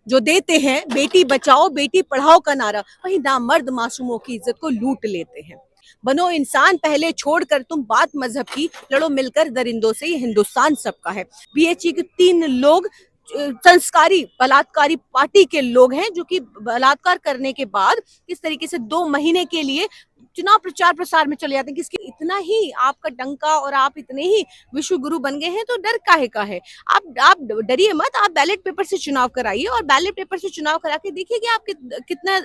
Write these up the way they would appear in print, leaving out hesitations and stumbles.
जो देते हैं बेटी बचाओ बेटी पढ़ाओ का नारा, वहीं नामर्द मासूमों की इज्जत को लूट लेते हैं। बनो इंसान पहले छोड़कर तुम बात मजहब की, लड़ो मिलकर दरिंदों से, ये हिंदुस्तान सबका है। बीएचई के 3 लोग संस्कारी बलात्कारी पार्टी के लोग हैं, जो कि बलात्कार करने के बाद इस तरीके से 2 महीने के लिए चुनाव प्रचार प्रसार में चले जाते हैं। किसकी इतना ही आपका डंका और आप इतने ही विश्व गुरु बन गए हैं, तो डर काहे का है? आप डरिए मत, आप बैलेट पेपर से चुनाव कराइए और बैलेट पेपर से चुनाव करा के देखिए कि आप कितना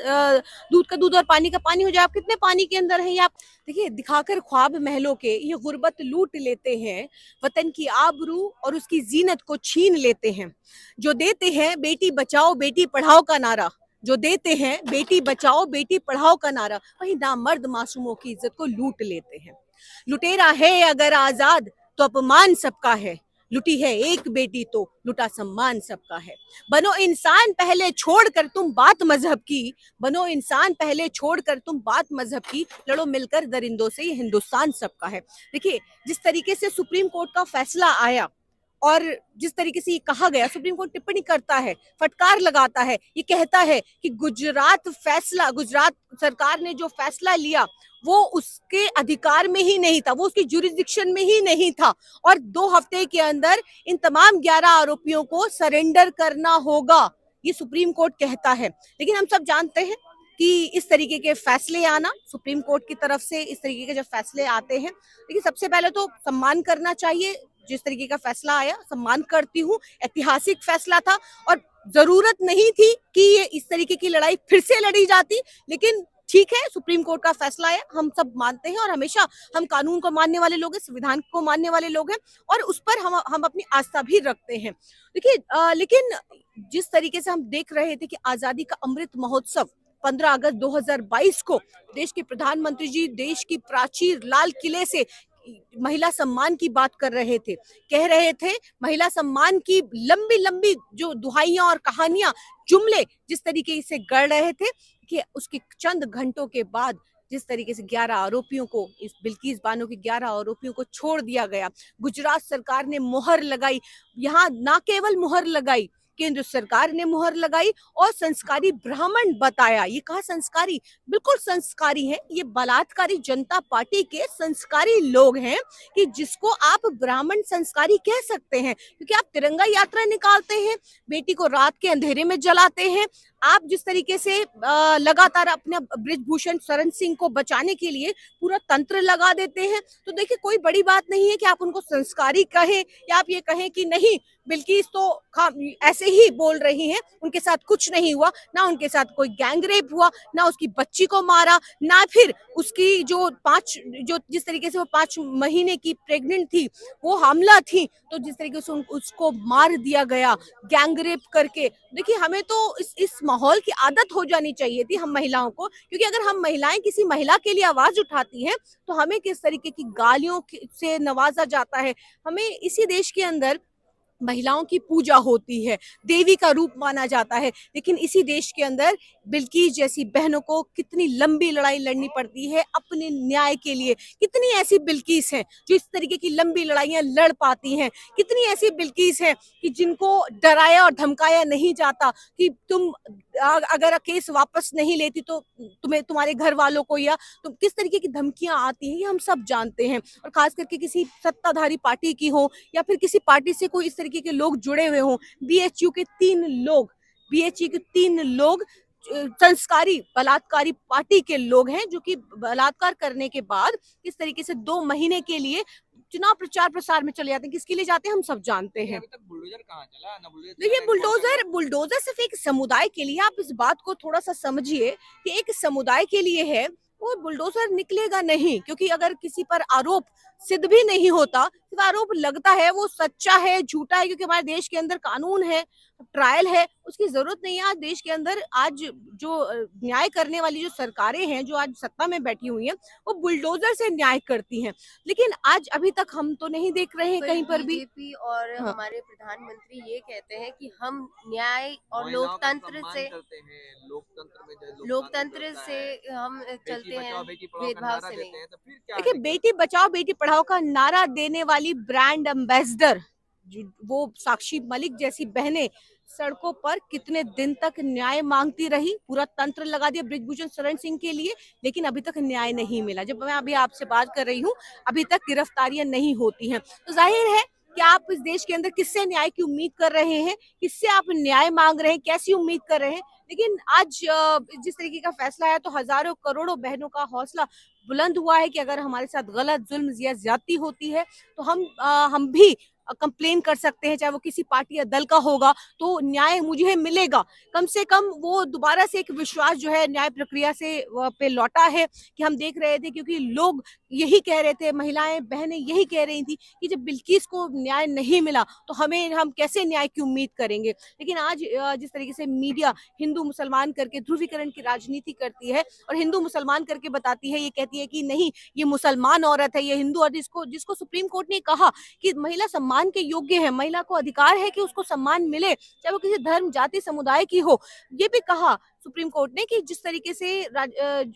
दूध का दूध और पानी का पानी हो जाए। आप कितने पानी के अंदर हैं, आप देखिए। दिखाकर ख्वाब महलों के ये गुर्बत लूट लेते हैं, वतन की आबरू और उसकी जीनत को छीन लेते हैं। जो देते हैं बेटी बचाओ बेटी पढ़ाओ का नारा, जो देते हैं बेटी बचाओ बेटी पढ़ाओ का नारा, वहीं नामर्द मासूमों की इज्जत को लूट लेते हैं। लुटेरा है अगर आजाद तो अपमान सबका है, लुटी है एक बेटी तो लुटा सम्मान सबका है। बनो इंसान पहले छोड़कर तुम बात मजहब की, बनो इंसान पहले छोड़कर तुम बात मजहब की, लड़ो मिलकर दरिंदों से, ये हिंदुस्तान सबका है। देखिए, जिस तरीके से सुप्रीम कोर्ट का फैसला आया और जिस तरीके से ये कहा गया, सुप्रीम कोर्ट टिप्पणी करता है, फटकार लगाता है, ये कहता है कि गुजरात सरकार ने जो फैसला लिया वो उसके अधिकार में ही नहीं था, वो उसकी जुरिस्डिक्शन में ही नहीं था, और 2 हफ्ते के अंदर इन तमाम 11 आरोपियों को सरेंडर करना होगा, ये सुप्रीम कोर्ट कहता है। लेकिन हम सब जानते हैं कि इस तरीके के फैसले आना, सुप्रीम कोर्ट की तरफ से इस तरीके के जब फैसले आते हैं, देखिए सबसे पहले तो सम्मान करना चाहिए। जिस तरीके का फैसला आया, सम्मान करती हूँ, ऐतिहासिक फैसला था और जरूरत नहीं थी कि ये इस तरीके की लड़ाई फिर से लड़ी जाती। लेकिन ठीक है, सुप्रीम कोर्ट का फैसला आया, हम सब मानते हैं और हमेशा हम कानून को मानने वाले लोग हैं, संविधान को मानने वाले लोग हैं और उस पर हम अपनी आस्था भी रखते हैं। देखिए, लेकिन जिस तरीके से हम देख रहे थे कि आजादी का अमृत महोत्सव 15 अगस्त 2022 को देश के प्रधानमंत्री जी देश की प्राचीर लाल किले से महिला सम्मान की बात कर रहे थे, कह रहे थे महिला सम्मान की लंबी लंबी जो दुहाइयां और कहानियां, जुमले जिस तरीके से गढ़ रहे थे, कि उसके चंद घंटों के बाद जिस तरीके से 11 आरोपियों को, इस बिल्किस बानो के 11 आरोपियों को छोड़ दिया गया। गुजरात सरकार ने मुहर लगाई, यहाँ ना केवल मुहर लगाई, केंद्र सरकार ने मुहर लगाई और संस्कारी ब्राह्मण बताया। ये कहा संस्कारी, बिल्कुल संस्कारी है, ये बलात्कारी जनता पार्टी के संस्कारी लोग हैं कि जिसको आप ब्राह्मण संस्कारी कह सकते हैं, क्योंकि आप तिरंगा यात्रा निकालते हैं, बेटी को रात के अंधेरे में जलाते हैं, आप जिस तरीके से लगातार अपने ब्रिजभूषण शरण सिंह को बचाने के लिए पूरा तंत्र लगा देते हैं। तो देखिए, कोई बड़ी बात नहीं है कि आप उनको संस्कारी कहें या आप ये कहें कि नहीं बिल्किस तो ऐसे ही बोल रही हैं, उनके साथ कुछ नहीं हुआ, ना उनके साथ कोई गैंग रेप हुआ, ना उसकी बच्ची को मारा, ना फिर उसकी जो जिस तरीके से वो 5 महीने की प्रेग्नेंट थी, वो हमला थी, तो जिस तरीके से उसको मार दिया गया गैंग रेप करके। देखिए, हमें तो इस माहौल की आदत हो जानी चाहिए थी हम महिलाओं को, क्योंकि अगर हम महिलाएं किसी महिला के लिए आवाज उठाती हैं तो हमें किस तरीके की गालियों से नवाजा जाता है। हमें इसी देश के अंदर महिलाओं की पूजा होती है, देवी का रूप माना जाता है, लेकिन इसी देश के अंदर बिल्किस जैसी बहनों को कितनी लंबी लड़ाई लड़नी पड़ती है अपने न्याय के लिए। कितनी ऐसी बिल्किस हैं जो इस तरीके की लंबी लड़ाइयां लड़ पाती हैं, कितनी ऐसी बिल्किस हैं कि जिनको डराया और धमकाया नहीं जाता कि तुम अगर केस वापस नहीं लेती तो तुम्हें, तुम्हारे घर वालों को, या तुम किस तरीके की धमकियां आती हैं, ये हम सब जानते हैं। और खास करके किसी सत्ताधारी पार्टी की हो या फिर किसी पार्टी से कोई इस तरीके के लोग जुड़े हुए हों। बीएचयू के 3 लोग संस्कारी बलात्कारी पार्टी के लोग हैं, जो कि बलात्कार करने के बाद इस तरीके से 2 महीने के लिए चुनाव प्रचार प्रसार में चले जाते हैं। किसके लिए जाते हैं हम सब जानते हैं। अभी तक बुलडोजर कहाँ चला ना, बुलडोजर देखिए, बुलडोजर सिर्फ एक समुदाय के लिए, आप इस बात को थोड़ा सा समझिए कि एक समुदाय के लिए है, वो बुलडोजर निकलेगा नहीं, क्योंकि अगर किसी पर आरोप सिद्ध भी नहीं होता, सिर्फ आरोप लगता है, वो सच्चा है झूठा है, क्योंकि हमारे देश के अंदर कानून है, ट्रायल है, उसकी जरूरत नहीं है। आज देश के अंदर आज जो न्याय करने वाली जो सरकारें हैं, जो आज सत्ता में बैठी हुई हैं, वो बुलडोजर से न्याय करती हैं। लेकिन आज अभी तक हम तो नहीं देख रहे हैं कहीं पर भी। बीजेपी और हाँ। हमारे प्रधानमंत्री ये कहते हैं कि हम न्याय और महिलाओं का लोकतंत्र सम्मान से करते हैं, लोकतंत्र में जो लोकतंत्र चलता से है, हम बेटी चलते हैं, बचाओ बेटी पढ़ाओ का भेदभाव नारा से नहीं। देते हैं, तो फिर क्या देखिए, दिक्कत? बेटी बचाओ बेटी पढ़ाओ का नारा देने वाली ब्रांड एम्बेसडर वो साक्षी मलिक जैसी बहनें सड़कों पर कितने दिन तक न्याय मांगती रही, पूरा तंत्र लगा दिया ब्रिजभूषण शरण सिंह के लिए, लेकिन अभी तक न्याय नहीं मिला। जब मैं अभी आपसे बात कर रही हूँ, अभी तक गिरफ्तारियां नहीं होती हैं। तो जाहिर है कि आप इस देश के अंदर किससे न्याय की उम्मीद कर रहे हैं, किससे आप न्याय मांग रहे हैं, कैसी उम्मीद कर रहे हैं। लेकिन आज जिस तरीके का फैसला है, तो हजारों करोड़ों बहनों का हौसला बुलंद हुआ है कि अगर हमारे साथ गलत जुल्म या ज्यादती होती है, तो हम भी कंप्लेन कर सकते हैं, चाहे वो किसी पार्टी या दल का होगा, तो न्याय मुझे मिलेगा। कम से कम वो दोबारा से एक विश्वास जो है न्याय प्रक्रिया से पे लौटा है कि हम देख रहे थे, क्योंकि लोग यही कह रहे थे, महिलाएं बहनें यही कह रही थी कि जब बिल्किस को न्याय नहीं मिला तो हम कैसे न्याय की उम्मीद करेंगे। लेकिन आज जिस तरीके से मीडिया हिंदू मुसलमान करके ध्रुवीकरण की राजनीति करती है और हिंदू मुसलमान करके बताती है, ये कहती है कि नहीं, ये मुसलमान औरत है, ये हिंदू, और जिसको जिसको सुप्रीम कोर्ट ने कहा कि महिला सम्मान के योग्य है, महिला को अधिकार है कि उसको सम्मान मिले, चाहे वो किसी धर्म जाति समुदाय की हो। ये भी कहा सुप्रीम कोर्ट ने कि जिस तरीके से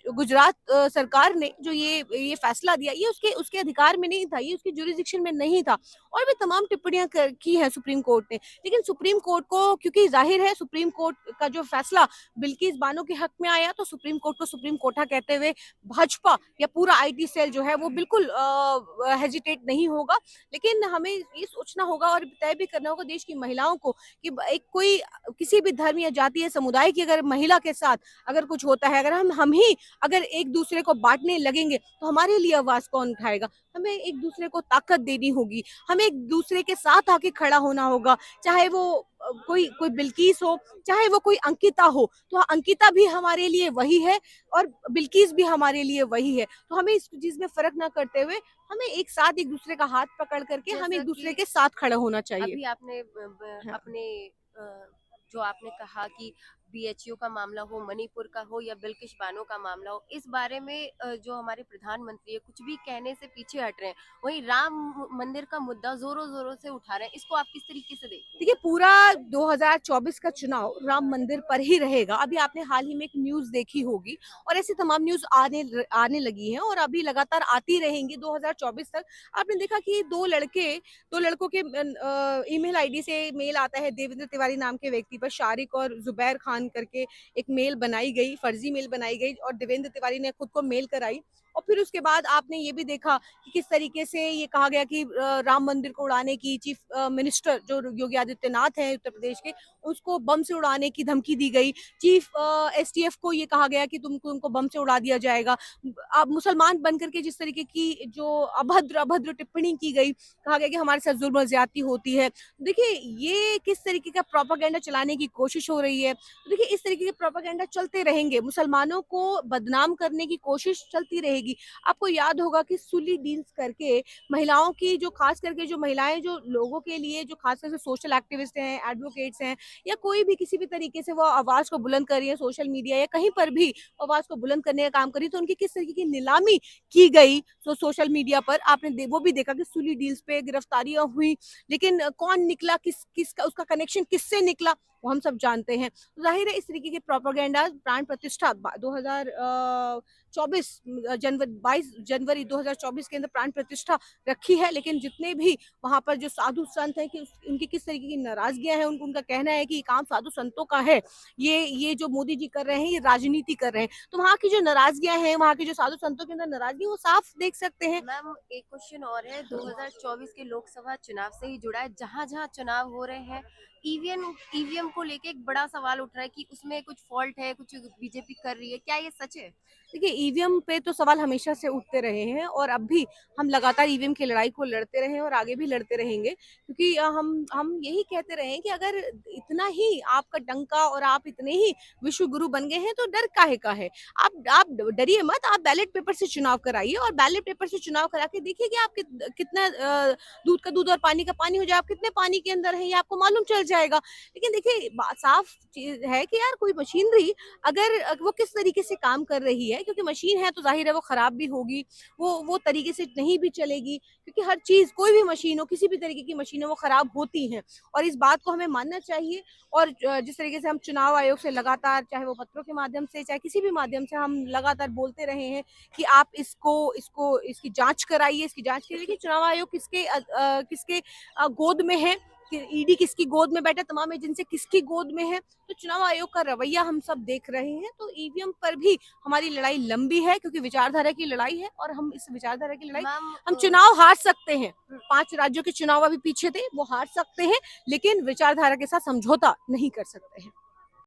गुजरात सरकार ने जो ये फैसला दिया, ये उसके उसके अधिकार में नहीं था, ये उसके जुरिडिक्शन में नहीं था। और भी तमाम टिप्पणियां की है सुप्रीम कोर्ट ने। लेकिन सुप्रीम कोर्ट को, क्योंकि जाहिर है सुप्रीम कोर्ट का जो फैसला बिल्किस बानो के हक में आया, तो सुप्रीम कोर्ट को सुप्रीम कोर्टा कहते हुए भाजपा या पूरा आईटी सेल जो है वो बिल्कुल हेजिटेट नहीं होगा। लेकिन हमें ये सोचना होगा और तय भी करना होगा देश की महिलाओं को कि एक कोई किसी भी धर्म या जाति या समुदाय की अगर महिला के साथ अगर कुछ होता है, अगर हम ही अगर एक दूसरे को बांटने लगेंगे, तो हमारे लिए आवाज कौन उठाएगा। हमें एक दूसरे को ताकत देनी होगी, हमें एक दूसरे के साथ आके खड़ा होना होगा, चाहे वो कोई कोई बिल्किस हो, चाहे वो कोई अंकिता हो। तो अंकिता भी हमारे लिए वही है और बिल्किस भी हमारे लिए वही है। तो हमें इस चीज में फर्क ना करते हुए हमें एक साथ एक दूसरे का हाथ पकड़ करके हम एक दूसरे के साथ खड़ा होना चाहिए। अभी आपने हाँ। अपने जो आपने कहा कि बीएचयू का मामला हो, मणिपुर का हो या बिल्किस बानो का मामला हो, इस बारे में जो हमारे प्रधानमंत्री है कुछ भी कहने से पीछे हट रहे हैं। वहीं राम मंदिर का मुद्दा जोरों जोरों से उठा रहे हैं, इसको आप किस तरीके से देखते हैं? देखिए, पूरा 2024 का चुनाव राम मंदिर पर ही रहेगा। अभी आपने हाल ही में एक न्यूज देखी होगी और ऐसी तमाम न्यूज आने लगी हैं और अभी लगातार आती रहेंगी 2024 तक। आपने देखा कि दो लड़कों के ईमेल आईडी से मेल आता है देवेंद्र तिवारी नाम के व्यक्ति पर, शारिक और जुबैर खान करके एक मेल बनाई गई, फर्जी मेल बनाई गई और देवेंद्र तिवारी ने खुद को मेल कराई। और फिर उसके बाद आपने ये भी देखा कि किस तरीके से ये कहा गया कि राम मंदिर को उड़ाने की चीफ मिनिस्टर जो योगी आदित्यनाथ हैं उत्तर प्रदेश के, उसको बम से उड़ाने की धमकी दी गई। चीफ एसटीएफ को ये कहा गया कि तुमको बम से उड़ा दिया जाएगा। आप मुसलमान बनकर के जिस तरीके की जो अभद्र टिप्पणी की गई, कहा गया कि हमारे साथ जुल्म ज्यादती होती है। देखिए, ये किस तरीके का प्रोपागेंडा चलाने की कोशिश हो रही है। देखिए, इस तरीके के प्रोपागेंडा चलते रहेंगे, मुसलमानों को बदनाम करने की कोशिश चलती रहेगी। आपको याद होगा कि सुली डील्स करके महिलाओं की, जो खास करके जो महिलाएं जो लोगों के लिए, जो खास करके सोशल एक्टिविस्ट हैं, एडवोकेट्स हैं, या कोई भी किसी भी तरीके से वो आवाज को बुलंद कर रही है सोशल मीडिया या कहीं पर भी आवाज को बुलंद करने का काम करी, तो उनकी किस तरीके की नीलामी की गई। तो सोशल मीडिया पर आपने वो भी देखा कि सुली डील्स पे गिरफ्तारियां हुई, लेकिन कौन निकला, किसका उसका कनेक्शन किससे निकला, वो हम सब जानते हैं। तो जाहिर है इस तरीके के प्रोपागेंडा प्राण प्रतिष्ठा 2024 जनवरी 22 जनवरी 2024 के अंदर प्राण प्रतिष्ठा रखी है। लेकिन जितने भी वहां पर जो साधु संत हैं, कि उनकी किस तरीके की नाराजगियां हैं, उनका कहना है कि ये काम साधु संतों का है, ये जो मोदी जी कर रहे हैं ये राजनीति कर रहे हैं। तो वहाँ की जो नाराजगियां हैं, वहाँ के जो साधु संतों के अंदर नाराजगी, वो साफ देख सकते हैं। मैम, एक क्वेश्चन और है, 2024 के लोकसभा चुनाव से ही जुड़ा है। जहां जहां चुनाव हो रहे हैं, ईवीएम को लेके एक बड़ा सवाल उठ रहा है कि उसमें कुछ फॉल्ट है, कुछ बीजेपी कर रही है, क्या ये सच है? देखिए, ईवीएम पे तो सवाल हमेशा से उठते रहे हैं और अब भी हम लगातार ईवीएम की लड़ाई को लड़ते रहे हैं और आगे भी लड़ते रहेंगे, क्योंकि हम यही कहते रहे हैं कि अगर इतना ही आपका डंका और आप इतने ही विश्व गुरु बन गए हैं, तो डर काहे का है। आप डरिए मत, आप बैलेट पेपर से चुनाव कराइए और बैलेट पेपर से चुनाव करा के देखिए कि आप कितना दूध का दूध और पानी का पानी हो जाए, आप कितने पानी के अंदर हैं, ये आपको मालूम चल जाएगा। लेकिन देखिए, साफ चीज है कि यार कोई मशीनरी अगर वो किस तरीके से काम कर रही है, क्योंकि मशीन है तो जाहिर है वो खराब भी होगी, वो तरीके से नहीं भी चलेगी, क्योंकि हर चीज, कोई भी मशीन हो, किसी भी तरीके की मशीन हो, वो खराब होती हैं और इस बात को हमें मानना चाहिए। और जिस तरीके से हम चुनाव आयोग से लगातार, चाहे वो पत्रों के माध्यम से, चाहे किसी भी माध्यम से, हम लगातार बोलते रहे हैं कि आप इसकी जांच कराइए, इसकी जांच कीजिए कि चुनाव आयोग किसके गोद में है, ईडी किसकी गोद में बैठा, तमाम एजेंसी किसकी गोद में है। तो चुनाव आयोग का रवैया हम सब देख रहे हैं। तो ईवीएम पर भी हमारी लड़ाई लंबी है, क्योंकि विचारधारा की लड़ाई है और हम इस विचारधारा की लड़ाई, मैम हम चुनाव हार सकते हैं, 5 राज्यों के चुनाव अभी पीछे थे, वो हार सकते हैं, लेकिन विचारधारा के साथ समझौता नहीं कर सकते हैं।